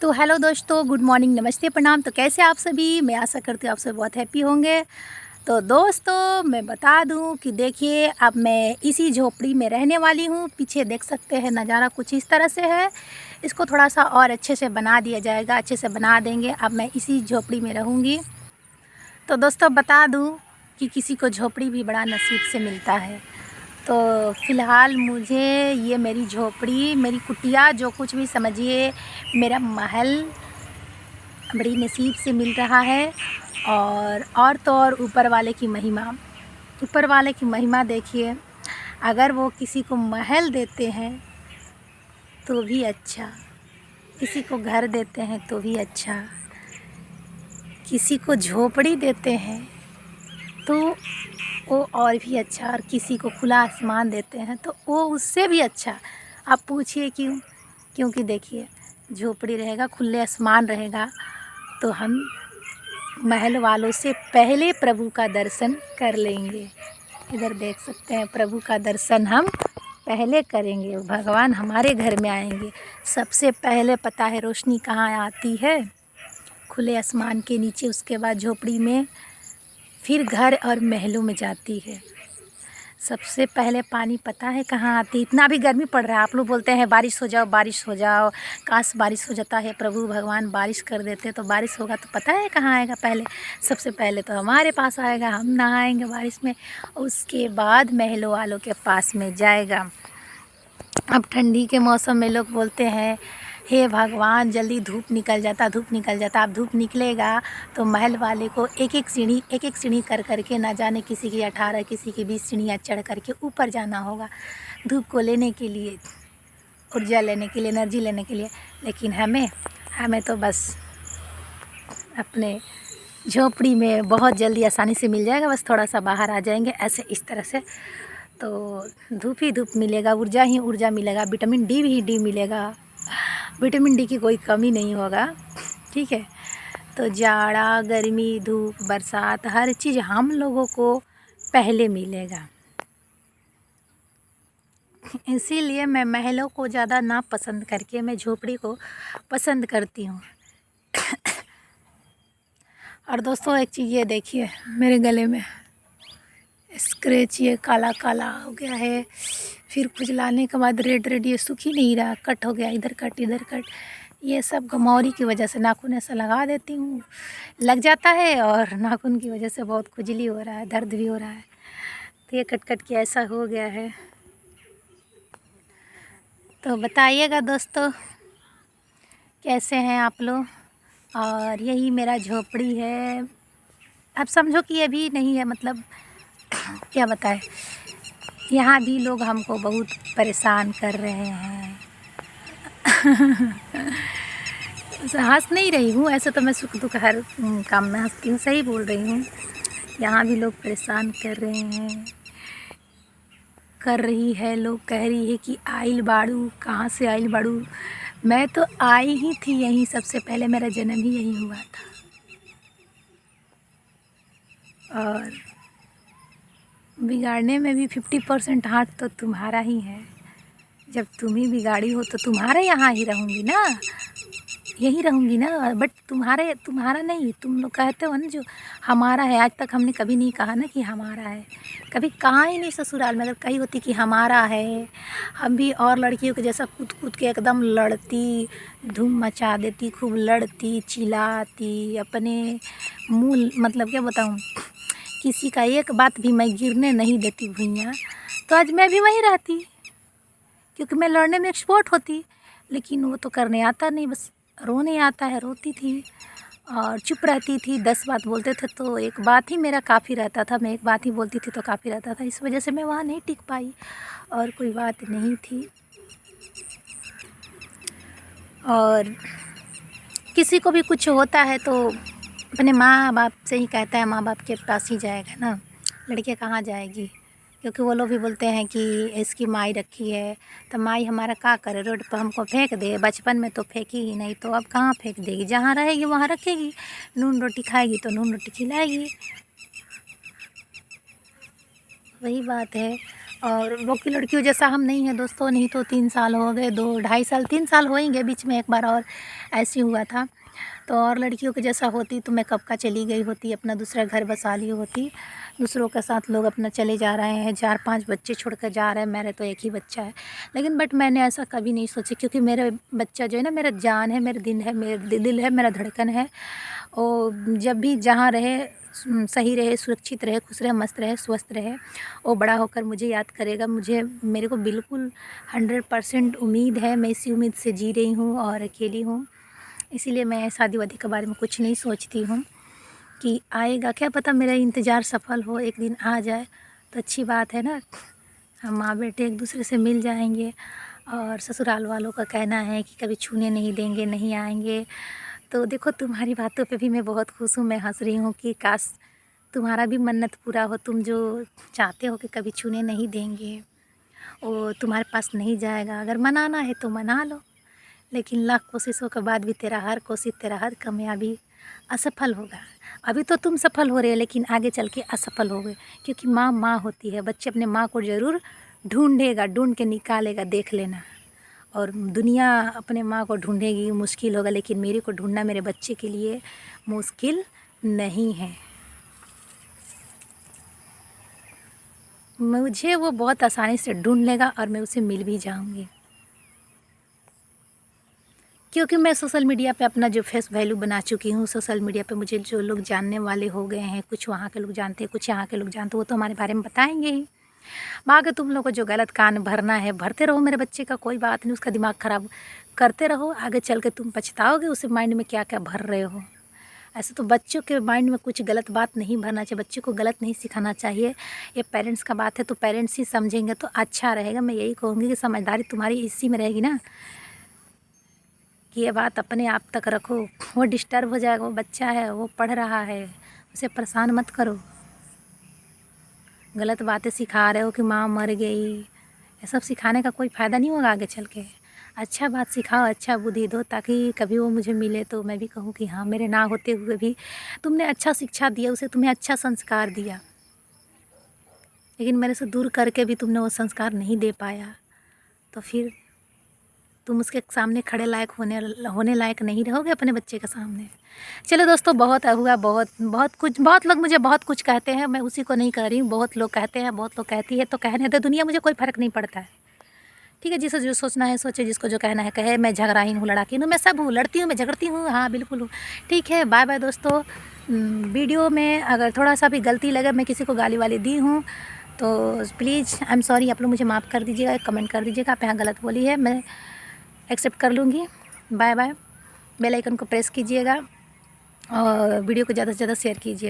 तो हेलो दोस्तों, good morning, नमस्ते, प्रणाम। तो कैसे आप सभी? मैं आशा करती हूँ आप सब बहुत हैप्पी होंगे। तो दोस्तों मैं बता दूँ कि देखिए, अब मैं इसी झोपड़ी में रहने वाली हूँ। पीछे देख सकते हैं नज़ारा कुछ इस तरह से है। इसको थोड़ा सा और अच्छे से बना दिया जाएगा, अच्छे से बना देंगे। अब मैं इसी झोपड़ी में रहूँगी। तो दोस्तों बता दूँ कि किसी को झोपड़ी भी बड़ा नसीब से मिलता है। तो फ़िलहाल मुझे ये मेरी झोपड़ी, मेरी कुटिया, जो कुछ भी समझिए, मेरा महल बड़ी नसीब से मिल रहा है। और तो और ऊपर वाले की महिमा, ऊपर वाले की महिमा देखिए। अगर वो किसी को महल देते हैं तो भी अच्छा, किसी को घर देते हैं तो भी अच्छा, किसी को झोपड़ी देते हैं तो वो और भी अच्छा, और किसी को खुला आसमान देते हैं तो वो उससे भी अच्छा। आप पूछिए क्यों? क्योंकि देखिए, झोपड़ी रहेगा, खुले आसमान रहेगा, तो हम महल वालों से पहले प्रभु का दर्शन कर लेंगे। इधर देख सकते हैं, प्रभु का दर्शन हम पहले करेंगे। भगवान हमारे घर में आएंगे। सबसे पहले पता है रोशनी कहाँ आती है? खुले आसमान के नीचे, उसके बाद झोपड़ी में, फिर घर और महलों में जाती है। सबसे पहले पानी पता है कहाँ आती? इतना भी गर्मी पड़ रहा है, आप लोग बोलते हैं बारिश हो जाओ, बारिश हो जाओ। काश बारिश हो जाता है, प्रभु भगवान बारिश कर देते तो बारिश होगा। तो पता है कहाँ आएगा पहले? सबसे पहले तो हमारे पास आएगा, हम नहाएंगे बारिश में। उसके बाद महलों वालों के पास में जाएगा। अब ठंडी के मौसम में लोग बोलते हैं, हे भगवान जल्दी धूप निकल जाता, धूप निकल जाता। अब धूप निकलेगा तो महल वाले को एक एक सीढ़ी कर के, ना जाने किसी की 18, किसी की 20 सीढ़ियाँ चढ़ करके ऊपर जाना होगा धूप को लेने के लिए, ऊर्जा लेने के लिए, एनर्जी लेने के लिए। लेकिन हमें तो बस अपने झोपड़ी में बहुत जल्दी आसानी से मिल जाएगा। बस थोड़ा सा बाहर आ जाएंगे ऐसे, इस तरह से, तो धूप ही धूप मिलेगा, ऊर्जा ही ऊर्जा मिलेगा, विटामिन डी भी डी मिलेगा। विटामिन डी की कोई कमी नहीं होगा, ठीक है। तो जाड़ा, गर्मी, धूप, बरसात, हर चीज़ हम लोगों को पहले मिलेगा। इसीलिए मैं महलों को ज़्यादा ना पसंद करके मैं झोपड़ी को पसंद करती हूँ। और दोस्तों एक चीज़ ये देखिए, मेरे गले में स्क्रैच ये काला काला हो गया है। फिर खुजलाने के बाद रेड रेड, ये सूख ही नहीं रहा, कट हो गया, इधर कट इधर कट। ये सब गमौरी की वजह से नाखून ऐसा लगा देती हूँ, लग जाता है, और नाखून की वजह से बहुत खुजली हो रहा है, दर्द भी हो रहा है। तो ये कट कट के ऐसा हो गया है। तो बताइएगा दोस्तों, कैसे हैं आप लोग? और यही मेरा झोपड़ी है। अब समझो कि ये भी नहीं है, मतलब क्या बताएं, यहाँ भी लोग हमको बहुत परेशान कर रहे हैं। हँस नहीं रही हूँ, ऐसे तो मैं सुख दुख हर काम में हँसती हूँ, सही बोल रही हूँ। यहाँ भी लोग परेशान कर रहे हैं, कर रही है। लोग कह रही है कि आइल बाड़ू, कहाँ से आइल बाड़ू? मैं तो आई ही थी यहीं, सबसे पहले मेरा जन्म ही यहीं हुआ था। और बिगाड़ने में भी 50% हाथ तो तुम्हारा ही है। जब तुम ही बिगाड़ी हो तो तुम्हारे यहाँ ही रहूँगी ना, यहीं रहूँगी ना। बट तुम्हारा नहीं, तुम लोग कहते हो ना जो हमारा है। आज तक हमने कभी नहीं कहा ना कि हमारा है, कभी कहा ही नहीं ससुराल में। अगर कही होती कि हमारा है, हम भी और लड़कियों के जैसा कूद कूद के एकदम लड़ती, धूम मचा देती, खूब लड़ती, चिल्लाती, अपने मुँह, मतलब क्या बताऊँ, किसी का एक बात भी मैं गिरने नहीं देती भुइयाँ। तो आज मैं भी वहीं रहती, क्योंकि मैं लड़ने में एक्सपर्ट होती। लेकिन वो तो करने आता नहीं, बस रोने आता है। रोती थी और चुप रहती थी। 10 बात बोलते थे तो एक बात ही मेरा काफ़ी रहता था, मैं एक बात ही बोलती थी तो काफ़ी रहता था। इस वजह से मैं वहाँ नहीं टिक पाई, और कोई बात नहीं थी। और किसी को भी कुछ होता है तो अपने माँ बाप से ही कहता है, माँ बाप के पास ही जाएगा ना, लड़कियाँ कहाँ जाएगी? क्योंकि वो लोग भी बोलते हैं कि इसकी माई रखी है, तो माई हमारा क्या करे? रोड पर हमको फेंक दे? बचपन में तो फेंकी ही नहीं, तो अब कहाँ फेंक देगी? जहाँ रहेगी वहाँ रखेगी, नून रोटी खाएगी तो नून रोटी खिलाएगी, वही बात है। और वो की लड़कियों जैसा हम नहीं हैं दोस्तों, नहीं तो 3 साल हो गए, 2 ढाई साल 3 साल होएंगे, बीच में एक बार और ऐसे हुआ था। तो और लड़कियों के जैसा होती तो मैं कब का चली गई होती, अपना दूसरा घर बसा ली होती। दूसरों के साथ लोग अपना चले जा रहे हैं, 4-5 बच्चे छोड़ कर जा रहे हैं, मेरे तो एक ही बच्चा है। लेकिन बट मैंने ऐसा कभी नहीं सोचा, क्योंकि मेरा बच्चा जो है ना, मेरा जान है, मेरा दिन है, मेरा दिल है, मेरा धड़कन है। और जब भी जहाँ रहे सही रहे, सुरक्षित रहे, खुश रहे, मस्त रहे, स्वस्थ रहे। वो बड़ा होकर मुझे याद करेगा। मेरे को बिल्कुल 100% उम्मीद है, मैं इसी उम्मीद से जी रही हूँ और अकेली हूँ। इसीलिए मैं शादी वादी के बारे में कुछ नहीं सोचती हूँ कि आएगा, क्या पता मेरा इंतज़ार सफल हो, एक दिन आ जाए तो अच्छी बात है ना। हम माँ बेटे एक दूसरे से मिल जाएंगे। और ससुराल वालों का कहना है कि कभी छूने नहीं देंगे, नहीं आएंगे। तो देखो, तुम्हारी बातों पे भी मैं बहुत खुश हूँ। मैं हंस रही हूँ कि काश तुम्हारा भी मन्नत पूरा हो, तुम जो चाहते हो कि कभी छूने नहीं देंगे वो तुम्हारे पास नहीं जाएगा। अगर मनाना है तो मना लो, लेकिन लाख कोशिशों के बाद भी तेरा हर कोशिश, तेरा हर कामयाबी असफल होगा। अभी तो तुम सफल हो रहे हो, लेकिन आगे चल के असफल होगे, क्योंकि माँ माँ होती है। बच्चे अपने माँ को ज़रूर ढूंढेगा, ढूंढ के निकालेगा, देख लेना। और दुनिया अपने माँ को ढूंढेगी, मुश्किल होगा, लेकिन मेरे को ढूंढना मेरे बच्चे के लिए मुश्किल नहीं है। मुझे वो बहुत आसानी से ढूंढ लेगा और मैं उसे मिल भी जाऊंगी, क्योंकि मैं सोशल मीडिया पे अपना जो फेस वैल्यू बना चुकी हूँ। सोशल मीडिया पे मुझे जो लोग जानने वाले हो गए हैं, कुछ वहाँ के लोग जानते हैं, कुछ यहाँ के लोग जानते हैं, वो तो हमारे बारे में बताएंगे ही। बाकी तुम लोग को जो गलत कान भरना है भरते रहो, मेरे बच्चे का कोई बात नहीं, उसका दिमाग ख़राब करते रहो। आगे चल के तुम पछताओगे उसे माइंड में क्या क्या भर रहे हो। ऐसे तो बच्चों के माइंड में कुछ गलत बात नहीं भरना चाहिए, बच्चों को गलत नहीं सिखाना चाहिए। ये पेरेंट्स का बात है, तो पेरेंट्स ही समझेंगे तो अच्छा रहेगा। मैं यही कहूँगी कि समझदारी तुम्हारी इसी में रहेगी ना, कि ये बात अपने आप तक रखो। वो डिस्टर्ब हो जाएगा, वो बच्चा है, वो पढ़ रहा है, उसे परेशान मत करो। गलत बातें सिखा रहे हो कि माँ मर गई, ये सब सिखाने का कोई फ़ायदा नहीं होगा आगे चल के। अच्छा बात सिखाओ, अच्छा बुद्धि दो, ताकि कभी वो मुझे मिले तो मैं भी कहूँ कि हाँ, मेरे ना होते हुए भी तुमने अच्छा शिक्षा दिया उसे, तुम्हें अच्छा संस्कार दिया, लेकिन मेरे से दूर करके भी तुमने वो संस्कार नहीं दे पाया, तो फिर तुम उसके सामने खड़े लायक होने लायक नहीं रहोगे अपने बच्चे के सामने। चलो दोस्तों, बहुत हुआ, बहुत कुछ, बहुत लोग मुझे बहुत कुछ कहते हैं, मैं उसी को नहीं कह रही हूँ। बहुत लोग कहते हैं, बहुत लोग कहती है, तो कहने दे दुनिया, मुझे कोई फ़र्क नहीं पड़ता है। ठीक है, जिसे जो सोचना है सोचे, जिसको जो कहना है कहे। मैं झगड़ाहीन हूँ, लड़ाकीन हूँ, मैं सब हूँ, लड़ती हूँ, मैं झगड़ती हूँ, हाँ बिल्कुल हूँ। ठीक है, बाय बाय दोस्तों। वीडियो में अगर थोड़ा सा भी गलती लगे, मैं किसी को गाली वाली दी हूँ तो प्लीज़ आई एम सॉरी, आप लोग मुझे माफ़ कर दीजिएगा, कमेंट कर दीजिएगा आप यहाँ गलत बोली है, मैं एक्सेप्ट कर लूँगी। Bye bye. बेल आइकन को प्रेस कीजिएगा और वीडियो को ज़्यादा से ज़्यादा शेयर कीजिए।